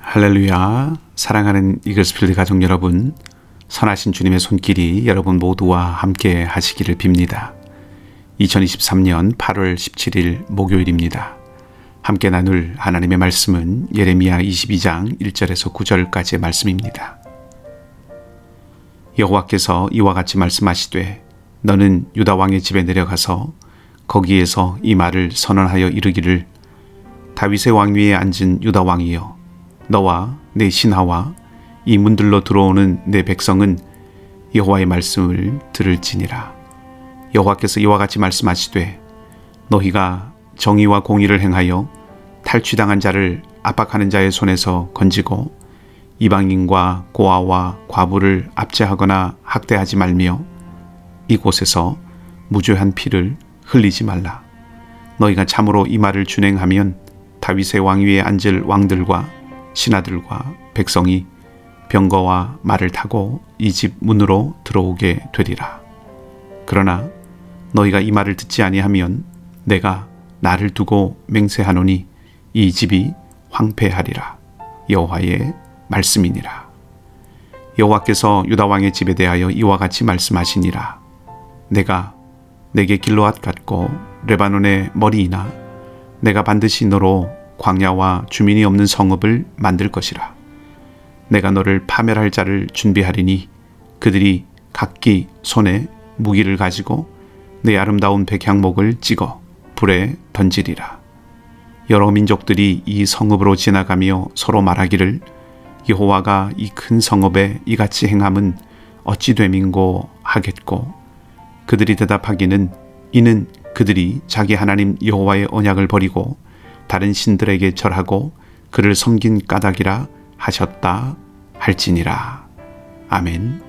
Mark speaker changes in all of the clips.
Speaker 1: 할렐루야. 사랑하는 이글스필드 가족 여러분, 선하신 주님의 손길이 여러분 모두와 함께 하시기를 빕니다. 2023년 8월 17일 목요일입니다. 함께 나눌 하나님의 말씀은 예레미야 22장 1절에서 9절까지의 말씀입니다. 여호와께서 이와 같이 말씀하시되 너는 유다 왕의 집에 내려가서 거기에서 이 말을 선언하여 이르기를 다윗의 왕위에 앉은 유다 왕이여 너와 내 신하와 이 문들로 들어오는 내 백성은 여호와의 말씀을 들을지니라. 여호와께서 이와 같이 말씀하시되 너희가 정의와 공의를 행하여 탈취당한 자를 압박하는 자의 손에서 건지고 이방인과 고아와 과부를 압제하거나 학대하지 말며 이곳에서 무죄한 피를 흘리지 말라. 너희가 참으로 이 말을 준행하면 다윗의 왕위에 앉을 왕들과 신하들과 백성이 병거와 말을 타고 이 집 문으로 들어오게 되리라. 그러나 너희가 이 말을 듣지 아니하면 내가 나를 두고 맹세하노니 이 집이 황폐하리라. 여호와의 말씀이니라. 여호와께서 유다 왕의 집에 대하여 이와 같이 말씀하시니라. 내가 내게 길르앗 같고 레바논의 머리이나 내가 반드시 너로 광야와 주민이 없는 성읍을 만들 것이라. 내가 너를 파멸할 자를 준비하리니 그들이 각기 손에 무기를 가지고 내 아름다운 백향목을 찍어 불에 던지리라. 여러 민족들이 이 성읍으로 지나가며 서로 말하기를 여호와가 이 큰 성읍에 이같이 행함은 어찌 됨인고 하겠고 그들이 대답하기는 이는 그들이 자기 하나님 여호와의 언약을 버리고 다른 신들에게 절하고 그를 섬긴 까닭이라 하셨다 할지니라. 아멘.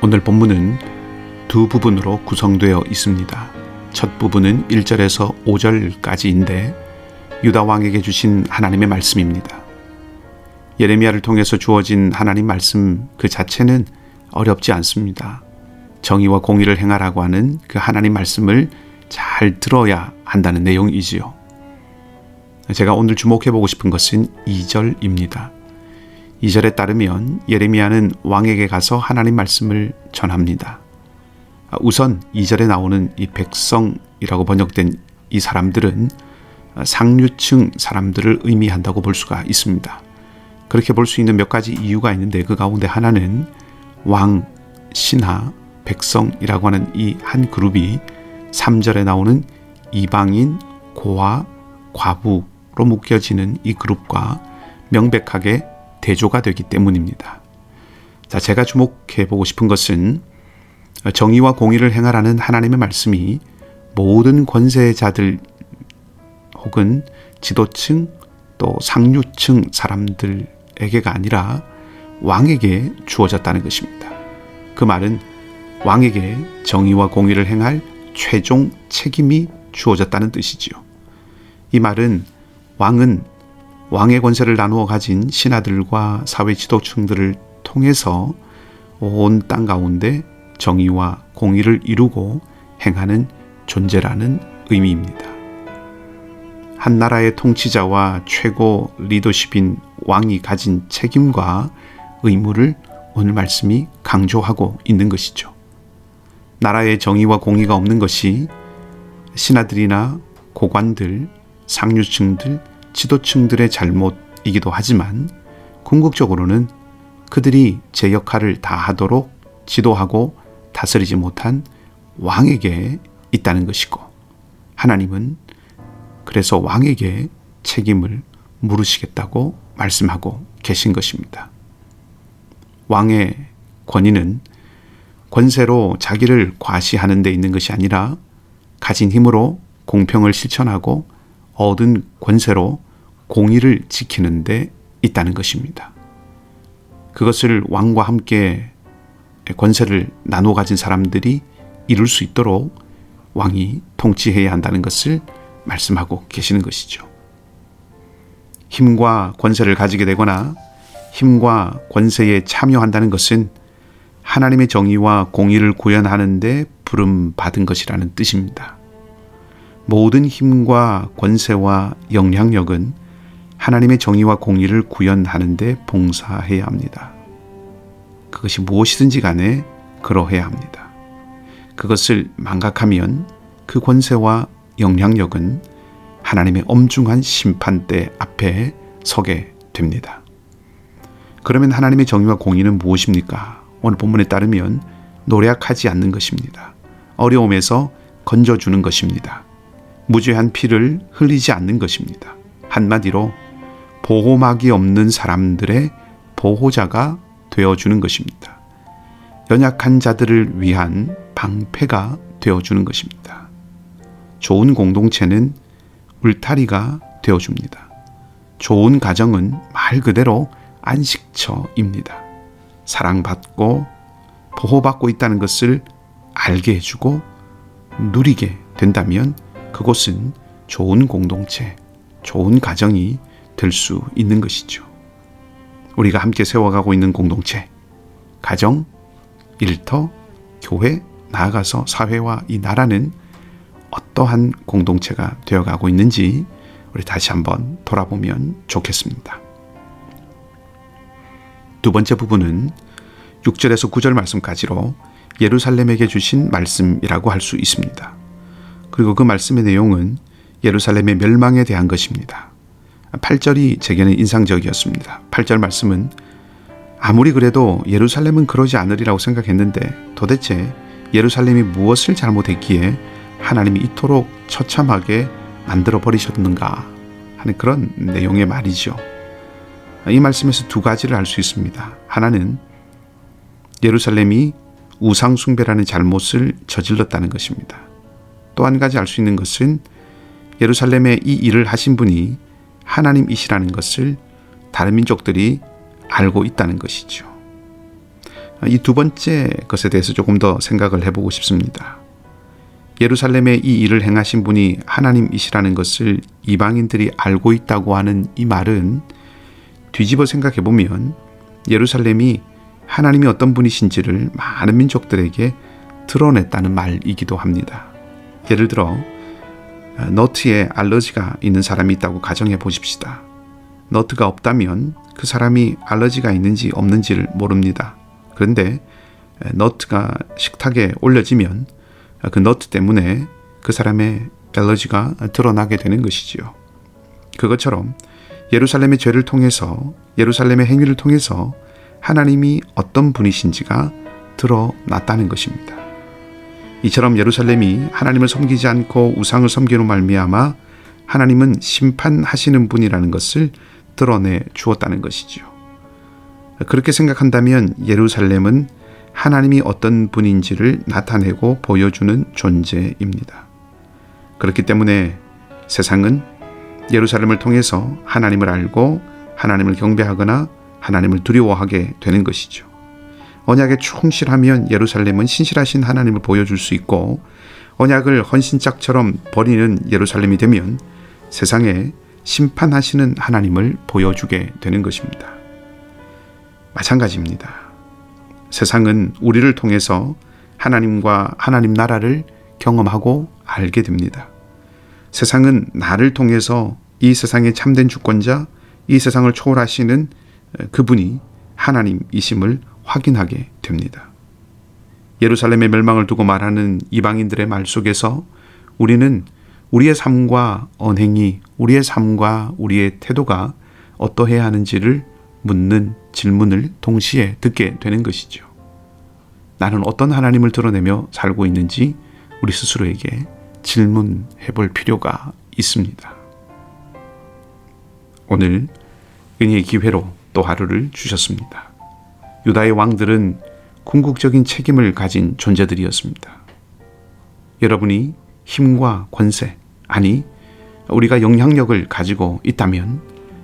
Speaker 1: 오늘 본문은 두 부분으로 구성되어 있습니다. 첫 부분은 1절에서 5절까지인데 유다 왕에게 주신 하나님의 말씀입니다. 예레미야를 통해서 주어진 하나님 말씀 그 자체는 어렵지 않습니다. 정의와 공의를 행하라고 하는 그 하나님 말씀을 잘 들어야 한다는 내용이지요. 제가 오늘 주목해보고 싶은 것은 2절입니다. 2절에 따르면 예레미야는 왕에게 가서 하나님 말씀을 전합니다. 우선 2절에 나오는 이 백성이라고 번역된 이 사람들은 상류층 사람들을 의미한다고 볼 수가 있습니다. 그렇게 볼 수 있는 몇 가지 이유가 있는데 그 가운데 하나는 왕, 신하, 백성이라고 하는 이 한 그룹이 3절에 나오는 이방인, 고아, 과부로 묶여지는 이 그룹과 명백하게 대조가 되기 때문입니다. 자, 제가 주목해보고 싶은 것은 정의와 공의를 행하라는 하나님의 말씀이 모든 권세자들 혹은 지도층 또 상류층 사람들에게가 아니라 왕에게 주어졌다는 것입니다. 그 말은 왕에게 정의와 공의를 행할 최종 책임이 주어졌다는 뜻이지요. 이 말은 왕은 왕의 권세를 나누어 가진 신하들과 사회 지도층들을 통해서 온 땅 가운데 정의와 공의를 이루고 행하는 존재라는 의미입니다. 한 나라의 통치자와 최고 리더십인 왕이 가진 책임과 의무를 오늘 말씀이 강조하고 있는 것이죠. 나라에 정의와 공의가 없는 것이 신하들이나 고관들, 상류층들, 지도층들의 잘못이기도 하지만 궁극적으로는 그들이 제 역할을 다하도록 지도하고 다스리지 못한 왕에게 있다는 것이고 하나님은 그래서 왕에게 책임을 물으시겠다고 말씀하고 계신 것입니다. 왕의 권위는 권세로 자기를 과시하는 데 있는 것이 아니라 가진 힘으로 공평을 실천하고 얻은 권세로 공의를 지키는 데 있다는 것입니다. 그것을 왕과 함께 권세를 나눠 가진 사람들이 이룰 수 있도록 왕이 통치해야 한다는 것을 말씀하고 계시는 것이죠. 힘과 권세를 가지게 되거나 힘과 권세에 참여한다는 것은 하나님의 정의와 공의를 구현하는 데 부름받은 것이라는 뜻입니다. 모든 힘과 권세와 영향력은 하나님의 정의와 공의를 구현하는 데 봉사해야 합니다. 그것이 무엇이든지 간에 그러해야 합니다. 그것을 망각하면 그 권세와 영향력은 하나님의 엄중한 심판대 앞에 서게 됩니다. 그러면 하나님의 정의와 공의는 무엇입니까? 오늘 본문에 따르면 노력하지 않는 것입니다. 어려움에서 건져주는 것입니다. 무죄한 피를 흘리지 않는 것입니다. 한마디로 보호막이 없는 사람들의 보호자가 되어주는 것입니다. 연약한 자들을 위한 방패가 되어주는 것입니다. 좋은 공동체는 울타리가 되어줍니다. 좋은 가정은 말 그대로 안식처입니다. 사랑받고 보호받고 있다는 것을 알게 해주고 누리게 된다면 그곳은 좋은 공동체, 좋은 가정이 될 수 있는 것이죠. 우리가 함께 세워가고 있는 공동체, 가정, 일터, 교회, 나아가서 사회와 이 나라는 어떠한 공동체가 되어가고 있는지 우리 다시 한번 돌아보면 좋겠습니다. 두 번째 부분은 6절에서 9절 말씀까지로 예루살렘에게 주신 말씀이라고 할 수 있습니다. 그리고 그 말씀의 내용은 예루살렘의 멸망에 대한 것입니다. 8절이 제게는 인상적이었습니다. 8절 말씀은 아무리 그래도 예루살렘은 그러지 않으리라고 생각했는데 도대체 예루살렘이 무엇을 잘못했기에 하나님이 이토록 처참하게 만들어 버리셨는가 하는 그런 내용의 말이죠. 이 말씀에서 두 가지를 알 수 있습니다. 하나는 예루살렘이 우상숭배라는 잘못을 저질렀다는 것입니다. 또 한 가지 알 수 있는 것은 예루살렘에 이 일을 하신 분이 하나님이시라는 것을 다른 민족들이 알고 있다는 것이죠. 이 두 번째 것에 대해서 조금 더 생각을 해보고 싶습니다. 예루살렘에 이 일을 행하신 분이 하나님이시라는 것을 이방인들이 알고 있다고 하는 이 말은 뒤집어 생각해 보면 예루살렘이 하나님이 어떤 분이신지를 많은 민족들에게 드러냈다는 말이기도 합니다. 예를 들어 너트에 알러지가 있는 사람이 있다고 가정해 보십시다. 너트가 없다면 그 사람이 알러지가 있는지 없는지를 모릅니다. 그런데 너트가 식탁에 올려지면 그 너트 때문에 그 사람의 알러지가 드러나게 되는 것이지요. 그것처럼 예루살렘의 죄를 통해서, 예루살렘의 행위를 통해서 하나님이 어떤 분이신지가 드러났다는 것입니다. 이처럼 예루살렘이 하나님을 섬기지 않고 우상을 섬기로 말미암아 하나님은 심판하시는 분이라는 것을 드러내 주었다는 것이죠. 그렇게 생각한다면 예루살렘은 하나님이 어떤 분인지를 나타내고 보여주는 존재입니다. 그렇기 때문에 세상은 예루살렘을 통해서 하나님을 알고 하나님을 경배하거나 하나님을 두려워하게 되는 것이죠. 언약에 충실하면 예루살렘은 신실하신 하나님을 보여줄 수 있고, 언약을 헌신짝처럼 버리는 예루살렘이 되면 세상에 심판하시는 하나님을 보여주게 되는 것입니다. 마찬가지입니다. 세상은 우리를 통해서 하나님과 하나님 나라를 경험하고 알게 됩니다. 세상은 나를 통해서 이 세상의 참된 주권자, 이 세상을 초월하시는 그분이 하나님이심을 확인하게 됩니다. 예루살렘의 멸망을 두고 말하는 이방인들의 말 속에서 우리는 우리의 삶과 언행이, 우리의 삶과 우리의 태도가 어떠해야 하는지를 묻는 질문을 동시에 듣게 되는 것이죠. 나는 어떤 하나님을 드러내며 살고 있는지 우리 스스로에게 질문해 볼 필요가 있습니다. 오늘 은혜의 기회로 또 하루를 주셨습니다. 유다의 왕들은 궁극적인 책임을 가진 존재들이었습니다. 여러분이 힘과 권세, 아니 우리가 영향력을 가지고 있다면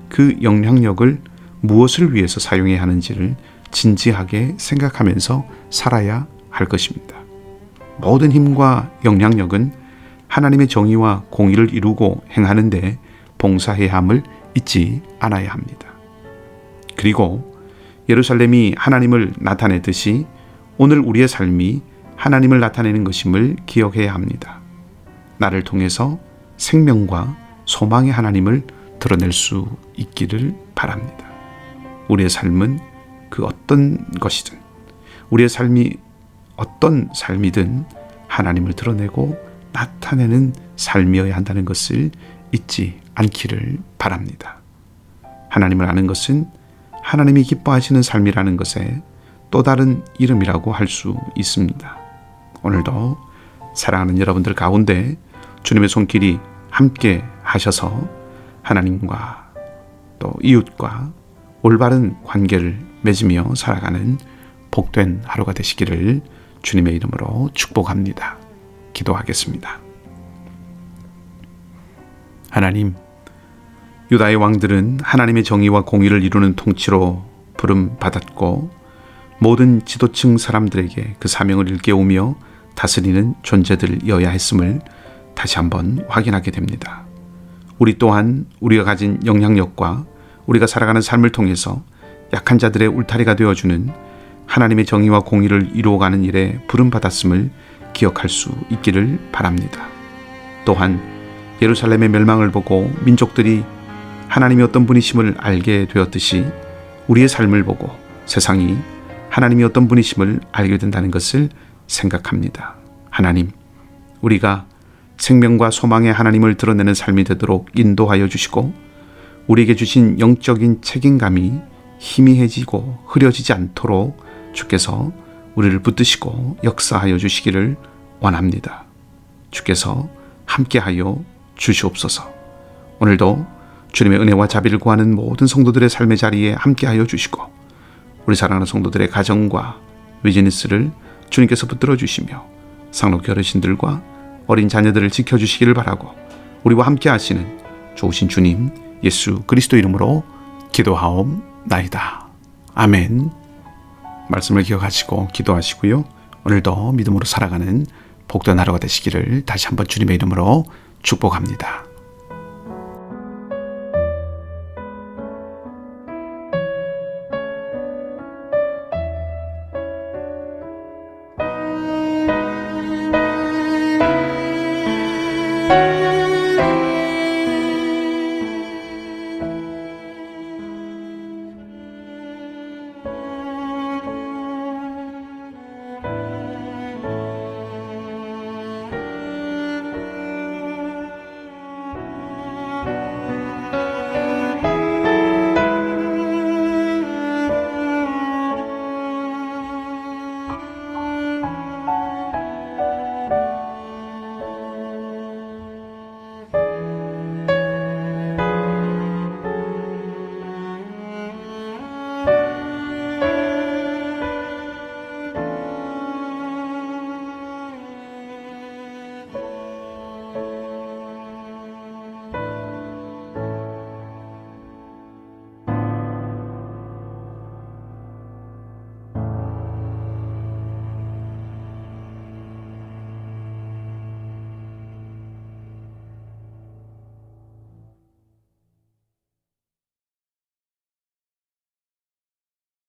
Speaker 1: 그 영향력을 무엇을 위해서 사용해야 하는지를 진지하게 생각하면서 살아야 할 것입니다. 모든 힘과 영향력은 하나님의 정의와 공의를 이루고 행하는데 봉사해야 함을 잊지 않아야 합니다. 그리고 예루살렘이 하나님을 나타내듯이 오늘 우리의 삶이 하나님을 나타내는 것임을 기억해야 합니다. 나를 통해서 생명과 소망의 하나님을 드러낼 수 있기를 바랍니다. 우리의 삶은 그 어떤 것이든, 우리의 삶이 어떤 삶이든 하나님을 드러내고 나타내는 삶이어야 한다는 것을 잊지 않기를 바랍니다. 하나님을 아는 것은 하나님이 기뻐하시는 삶이라는 것에 또 다른 이름이라고 할 수 있습니다. 오늘도 사랑하는 여러분들 가운데 주님의 손길이 함께 하셔서 하나님과 또 이웃과 올바른 관계를 맺으며 살아가는 복된 하루가 되시기를 주님의 이름으로 축복합니다. 기도하겠습니다. 하나님, 유다의 왕들은 하나님의 정의와 공의를 이루는 통치로 부름받았고 모든 지도층 사람들에게 그 사명을 일깨우며 다스리는 존재들이어야 했음을 다시 한번 확인하게 됩니다. 우리 또한 우리가 가진 영향력과 우리가 살아가는 삶을 통해서 약한 자들의 울타리가 되어주는 하나님의 정의와 공의를 이루어가는 일에 부름받았음을 기억할 수 있기를 바랍니다. 또한 예루살렘의 멸망을 보고 민족들이 하나님이 어떤 분이심을 알게 되었듯이 우리의 삶을 보고 세상이 하나님이 어떤 분이심을 알게 된다는 것을 생각합니다. 하나님, 우리가 생명과 소망의 하나님을 드러내는 삶이 되도록 인도하여 주시고 우리에게 주신 영적인 책임감이 희미해지고 흐려지지 않도록 주께서 우리를 붙드시고 역사하여 주시기를 원합니다. 주께서 함께하여 주시옵소서. 오늘도 주님의 은혜와 자비를 구하는 모든 성도들의 삶의 자리에 함께하여 주시고 우리 사랑하는 성도들의 가정과 비즈니스를 주님께서 붙들어 주시며 상록교 어르신들과 어린 자녀들을 지켜주시기를 바라고 우리와 함께 하시는 좋으신 주님 예수 그리스도 이름으로 기도하옵나이다. 아멘. 말씀을 기억하시고 기도하시고요. 오늘도 믿음으로 살아가는 복된 하루가 되시기를 다시 한번 주님의 이름으로 축복합니다.